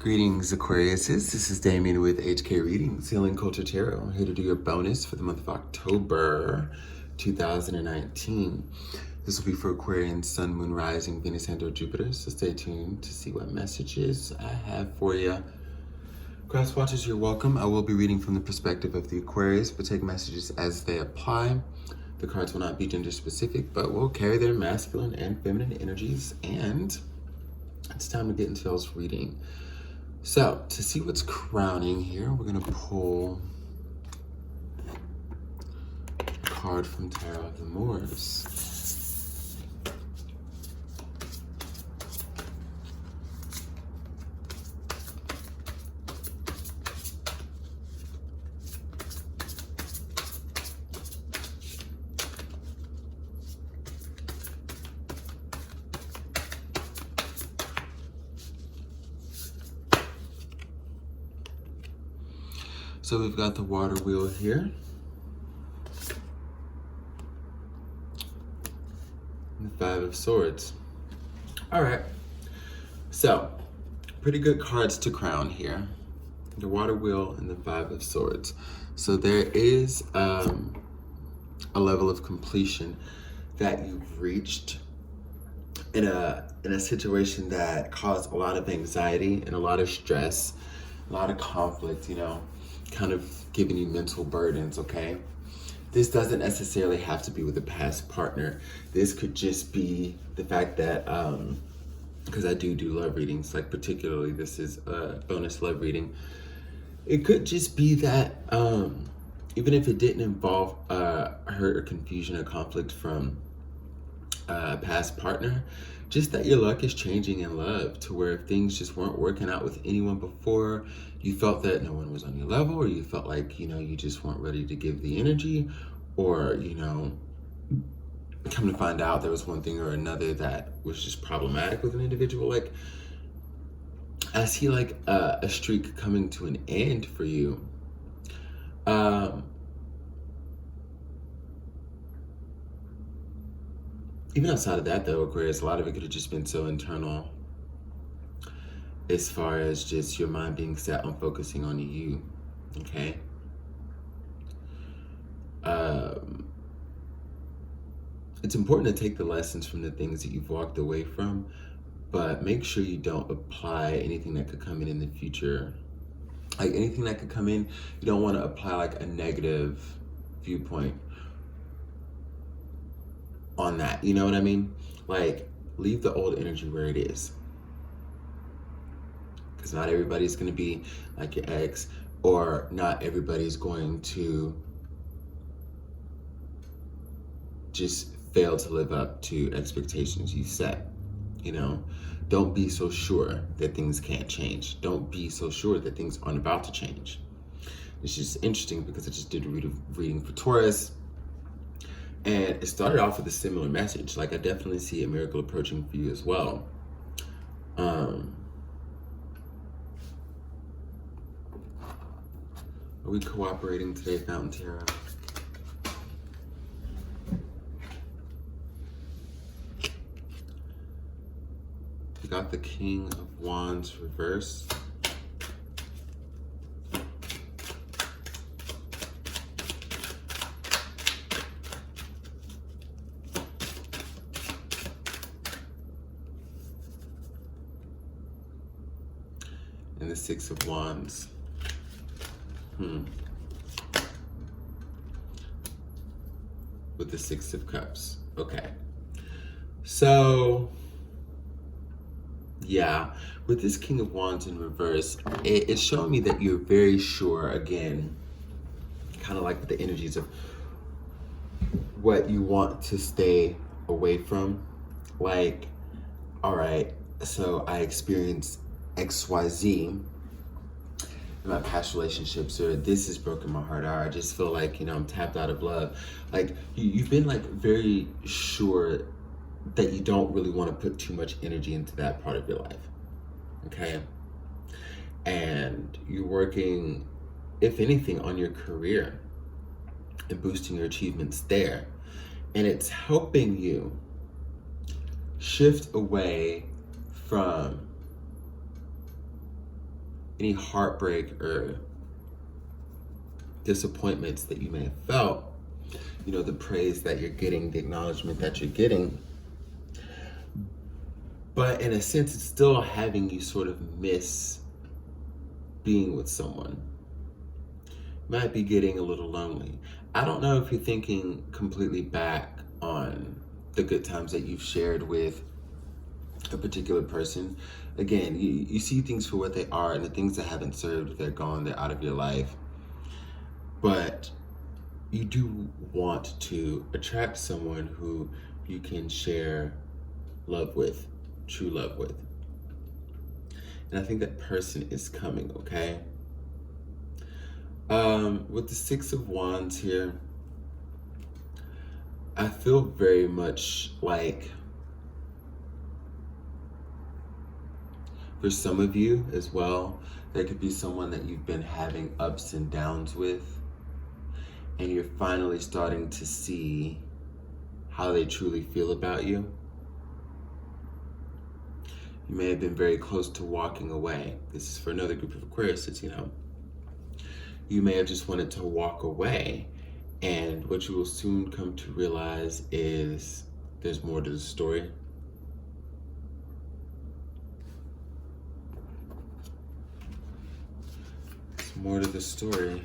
Greetings, Aquariuses. This is Damien with HK Readings, Healing Culture Tarot. I'm here to do your bonus for the month of October 2019. This will be for Aquarian, Sun, Moon, Rising, Venus, and or Jupiter. So stay tuned to see what messages I have for you. Cross watchers, you're welcome. I will be reading from the perspective of the Aquarius, but take messages as they apply. The cards will not be gender specific, but will carry their masculine and feminine energies. And it's time to get into y'all's reading. So, to see what's crowning here, we're going to pull a card from Tarot of the Moors. So we've got the water wheel here. And the Five of Swords. All right. So, pretty good cards to crown here. The water wheel and the Five of Swords. So there is a level of completion that you've reached in a situation that caused a lot of anxiety and a lot of stress, a lot of conflict, you know, kind of giving you mental burdens, okay? This doesn't necessarily have to be with a past partner. This could just be the fact that, because I do love readings, like particularly this is a bonus love reading. It could just be that even if it didn't involve hurt or confusion or conflict from a past partner, just that your luck is changing in love to where if things just weren't working out with anyone before, you felt that no one was on your level, or you felt like, you know, you just weren't ready to give the energy, or, you know, come to find out there was one thing or another that was just problematic with an individual. Like, I see like a streak coming to an end for you. Even outside of that though, Aquarius, a lot of it could have just been so internal as far as just your mind being set on focusing on you, okay? It's important to take the lessons from the things that you've walked away from, but make sure you don't apply anything that could come in the future. Like anything that could come in, you don't want to apply like a negative viewpoint on that, you know what I mean? Like, leave the old energy where it is. Because not everybody's going to be like your ex, or not everybody's going to just fail to live up to expectations you set, you know? Don't be so sure that things can't change. Don't be so sure that things aren't about to change. It's just interesting because I just did a reading for Taurus, and it started off with a similar message. Like, I definitely see a miracle approaching for you as well. Are we cooperating today, Fountain Tarot? We got the King of Wands reversed. And the Six of Wands. With the Six of Cups. Okay. So, yeah, with this King of Wands in reverse, it's showing me that you're very sure, again, kind of like with the energies of what you want to stay away from. Like, all right, so I experienced XYZ in my past relationships, or this has broken my heart, or I just feel like, you know, I'm tapped out of love. Like, you've been like very sure that you don't really want to put too much energy into that part of your life, okay? And you're working, if anything, on your career and boosting your achievements there. And it's helping you shift away from any heartbreak or disappointments that you may have felt, you know, the praise that you're getting, the acknowledgement that you're getting. But in a sense, it's still having you sort of miss being with someone. You might be getting a little lonely. I don't know if you're thinking completely back on the good times that you've shared with a particular person. Again, you see things for what they are, and the things that haven't served, they're gone, they're out of your life. But you do want to attract someone who you can share love with, true love with. And I think that person is coming, okay? With the Six of Wands here, I feel very much like for some of you as well, there could be someone that you've been having ups and downs with, and you're finally starting to see how they truly feel about you. You may have been very close to walking away. This is for another group of Aquariuses, you know. You may have just wanted to walk away, and what you will soon come to realize is there's more to the story. There's more to the story.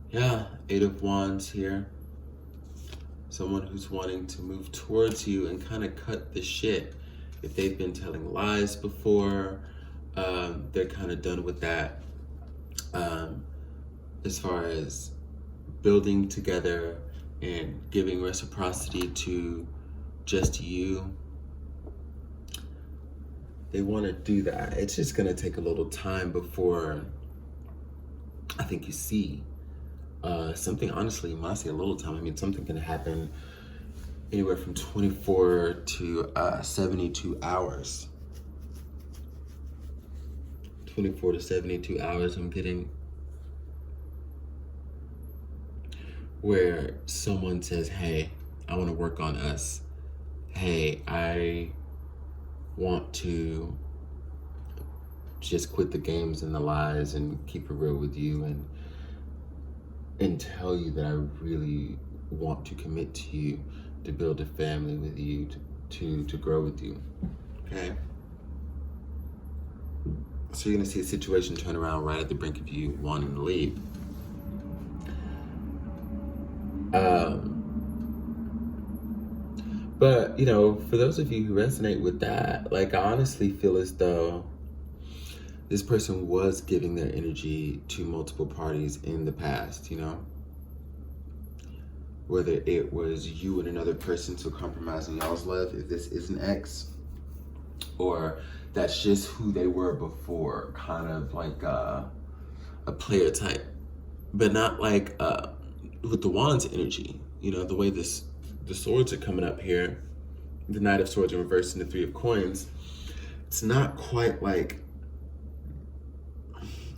Yeah, Eight of Wands here. Someone who's wanting to move towards you and kind of cut the shit. If they've been telling lies before, they're kind of done with that. As far as building together and giving reciprocity to just you, they want to do that. It's just going to take a little time before I think you see something. Honestly, when I say a little time, I mean something can happen anywhere from 24 to 72 hours. 24 to 72 hours, I'm getting, where someone says, hey, I want to work on us. Hey, I want to just quit the games and the lies and keep it real with you, and tell you that I really want to commit to you, to build a family with you, to grow with you, okay? So you're gonna see a situation turn around right at the brink of you wanting to leave. But, you know, for those of you who resonate with that, like, I honestly feel as though this person was giving their energy to multiple parties in the past, you know? Whether it was you and another person, so compromising y'all's love, if this is an ex, or that's just who they were before, kind of like a player type, but not like with the Wands energy, you know, the way the swords are coming up here, the Knight of Swords in reverse and the Three of Coins, it's not quite like,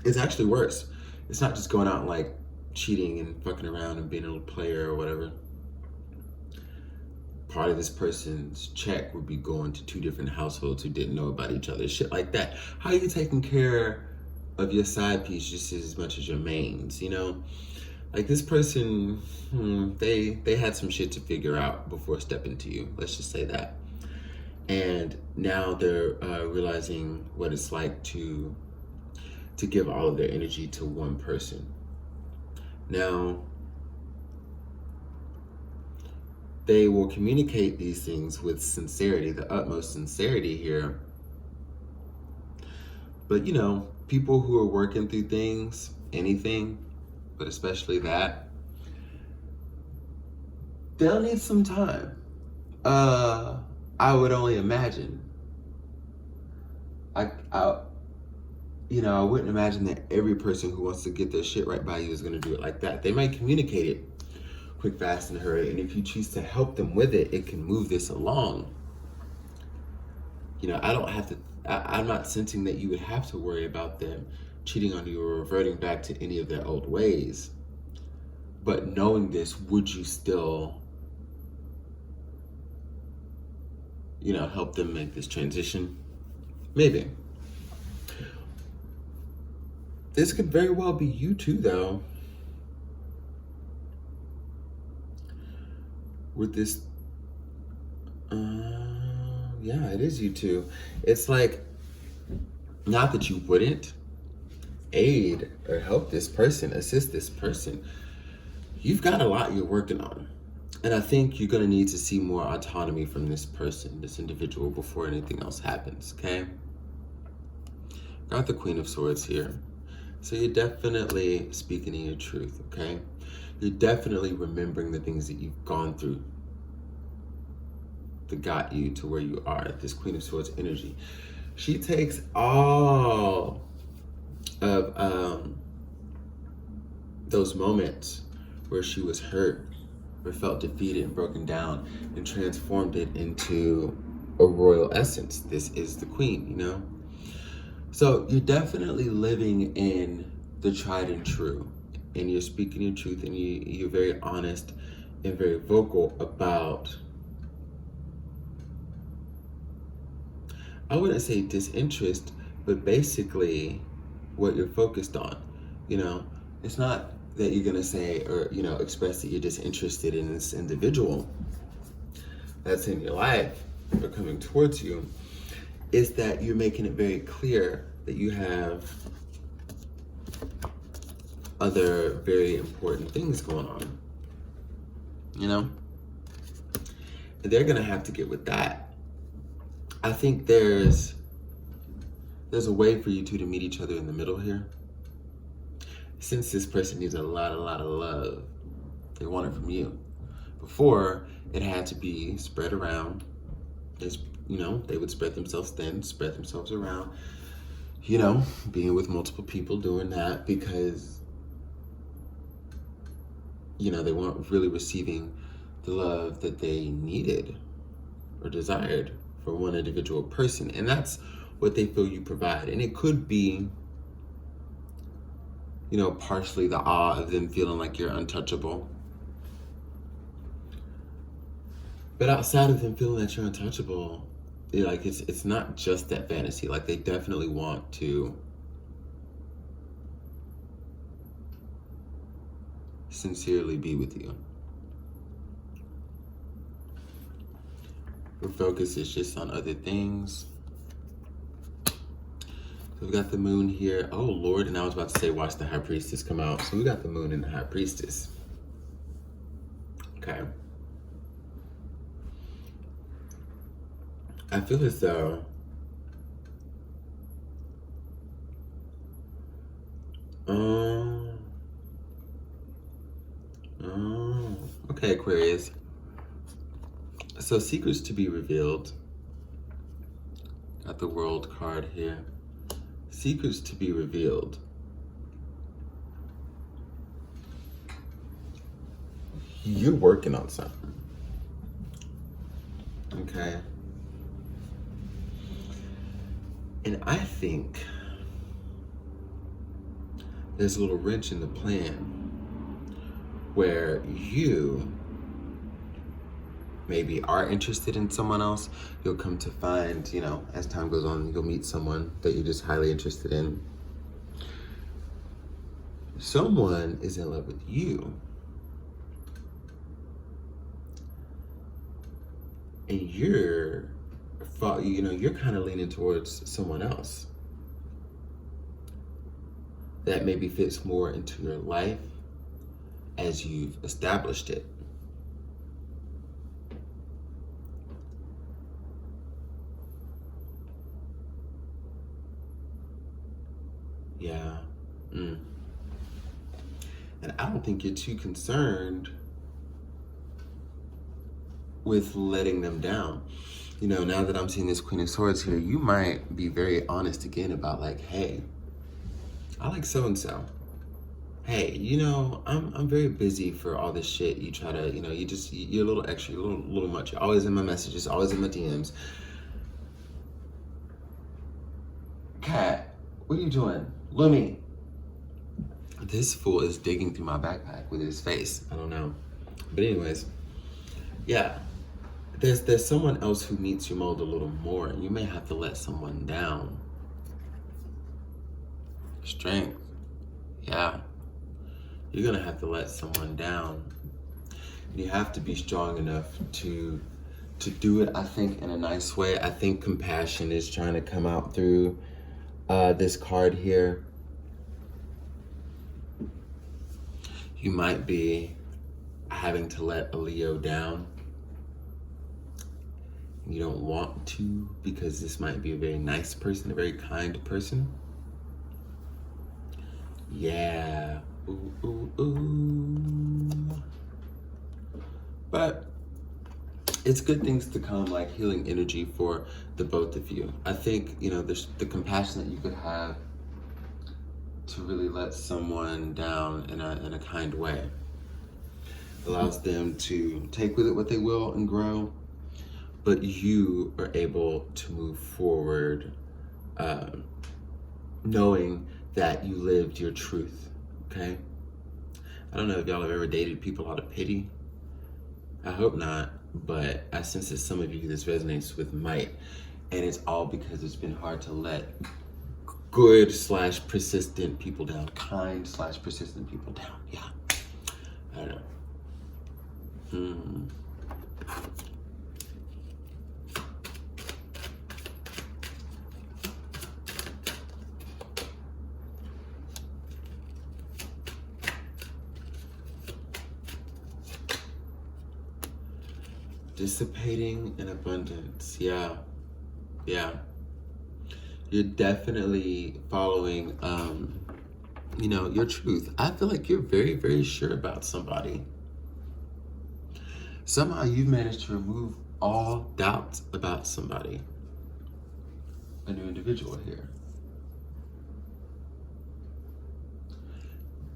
it's actually worse. It's not just going out and like cheating and fucking around and being a little player or whatever. Part of this person's check would be going to two different households who didn't know about each other, shit like that. How are you taking care of your side piece just as much as your mains, you know? Like, this person, they had some shit to figure out before stepping to you. Let's just say that. And now they're realizing what it's like to give all of their energy to one person. Now, they will communicate these things with sincerity, the utmost sincerity here. But, you know, people who are working through things, anything, but especially that, they'll need some time. I would only imagine. I wouldn't imagine that every person who wants to get their shit right by you is going to do it like that. They might communicate it quick, fast, and hurry, and if you choose to help them with it, it can move this along. You know, I'm not sensing that you would have to worry about them cheating on you or reverting back to any of their old ways. But knowing this, would you still, you know, help them make this transition? Maybe. This could very well be you too, though. With this, yeah, it is you too. It's like, not that you wouldn't aid or help this person, assist this person. You've got a lot you're working on. And I think you're going to need to see more autonomy from this person, this individual, before anything else happens, okay? Got the Queen of Swords here. So you're definitely speaking in your truth, okay? You're definitely remembering the things that you've gone through that got you to where you are. This Queen of Swords energy. She takes all of those moments where she was hurt or felt defeated and broken down and transformed it into a royal essence. This is the Queen, you know? So you're definitely living in the tried and true, and you're speaking your truth, and you're very honest and very vocal about, I wouldn't say disinterest, but basically what you're focused on. You know, it's not that you're gonna say or, you know, express that you're disinterested in this individual that's in your life or coming towards you. Is that you're making it very clear that you have other very important things going on, you know? And they're gonna have to get with that. I think there's a way for you two to meet each other in the middle here. Since this person needs a lot of love, they want it from you. Before, it had to be spread around. You know, they would spread themselves thin, spread themselves around, you know, being with multiple people, doing that because, you know, they weren't really receiving the love that they needed or desired from one individual person. And that's what they feel you provide. And it could be, you know, partially the awe of them feeling like you're untouchable. But outside of them feeling that you're untouchable, like it's not just that fantasy. Like they definitely want to sincerely be with you. Your focus is just on other things. So we've got the moon here. Oh Lord, and I was about to say watch the High Priestess come out. So we got the moon and the High Priestess. Okay. I feel as though okay, Aquarius. So secrets to be revealed. Got the World card here. Secrets to be revealed. You're working on something. Okay. And I think there's a little wrench in the plan where you maybe are interested in someone else. You'll come to find, you know, as time goes on, you'll meet someone that you're just highly interested in. Someone is in love with you. And you're kind of leaning towards someone else that maybe fits more into your life as you've established it. Yeah. And I don't think you're too concerned with letting them down. You know, now that I'm seeing this Queen of Swords here, you might be very honest again about like, hey, I like so-and-so. Hey, you know, I'm very busy for all this shit. You try to, you know, you're a little extra, you're a little much. You're always in my messages, always in my DMs. Cat, what are you doing? Lumi. This fool is digging through my backpack with his face. I don't know. But anyways, yeah. there's someone else who meets your mold a little more, and you may have to let someone down. Strength. Yeah. You're gonna have to let someone down. You have to be strong enough to do it, I think, in a nice way. I think compassion is trying to come out through this card here. You might be having to let a Leo down. You don't want to, because this might be a very nice person, a very kind person. Yeah. Ooh, ooh, ooh. But it's good things to come, like healing energy for the both of you. I think, you know, there's the compassion that you could have to really let someone down in a kind way. Allows them to take with it what they will and grow, but you are able to move forward knowing that you lived your truth, okay? I don't know if y'all have ever dated people out of pity. I hope not, but I sense that some of you this resonates with might, and it's all because it's been hard to let good / persistent people down, kind / persistent people down. Yeah, I don't know. Dissipating in abundance. Yeah. You're definitely following, you know, your truth. I feel like you're very, very sure about somebody. Somehow you've managed to remove all doubts about somebody. A new individual here.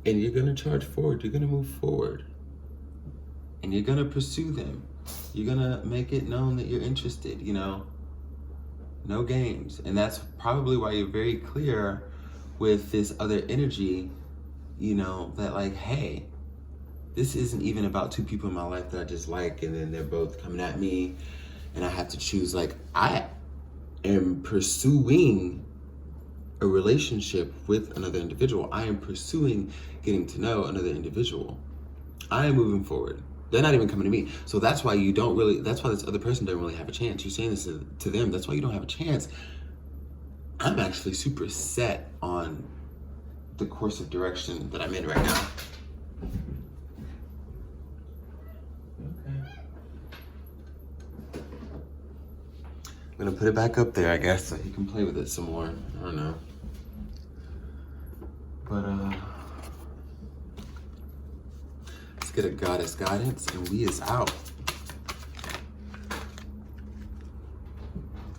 And you're gonna charge forward, you're gonna move forward. And you're gonna pursue them. You're gonna make it known that you're interested, you know? No games. And that's probably why you're very clear with this other energy, you know, that like, hey, this isn't even about two people in my life that I just like, and then they're both coming at me, and I have to choose. Like, I am pursuing a relationship with another individual. I am pursuing getting to know another individual. I am moving forward. They're not even coming to me. So that's why you don't really, that's why this other person doesn't really have a chance. You're saying this to them. That's why you don't have a chance. I'm actually super set on the course of direction that I'm in right now. Okay. I'm gonna put it back up there, I guess, so you can play with it some more. I don't know. But let's get a goddess guidance, and we is out.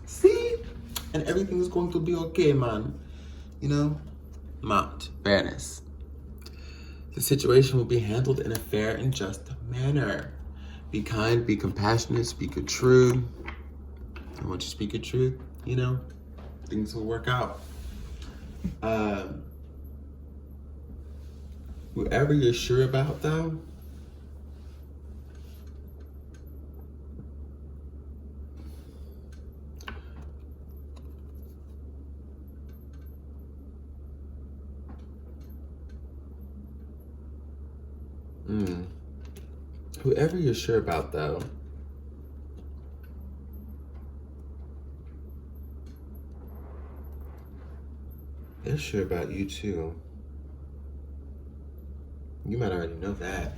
See? And everything is going to be okay, man. You know? Mount fairness. The situation will be handled in a fair and just manner. Be kind, be compassionate, speak your truth. And once you speak your truth, you know, things will work out. Whoever you're sure about, though, whoever you're sure about, though, they're sure about you, too. You might already know that.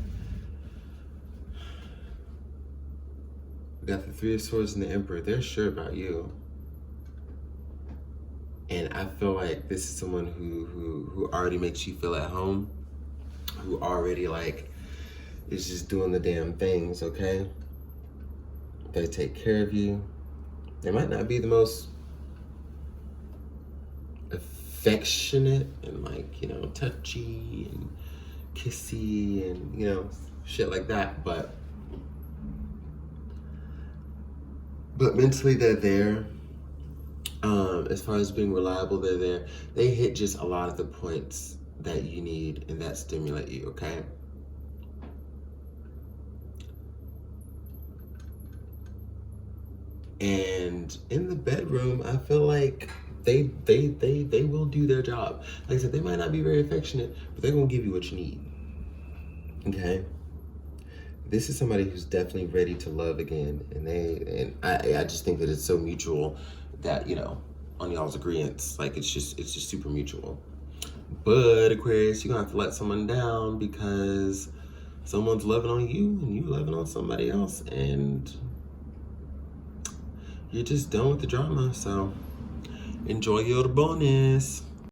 We got the Three of Swords and the Emperor. They're sure about you. And I feel like this is someone who already makes you feel at home, who already, like, is just doing the damn things, okay? They take care of you. They might not be the most affectionate and, like, you know, touchy and kissy and, you know, shit like that, but mentally they're there. As far as being reliable, they're there. They hit just a lot of the points that you need and that stimulate you, okay? And in the bedroom, I feel like they will do their job. Like I said, they might not be very affectionate, but they're gonna give you what you need. Okay. This is somebody who's definitely ready to love again, and I just think that it's so mutual that, you know, on y'all's agreements, like it's just super mutual. But Aquarius, you're gonna have to let someone down because someone's loving on you and you loving on somebody else, and you're just done with the drama. So enjoy your bonus.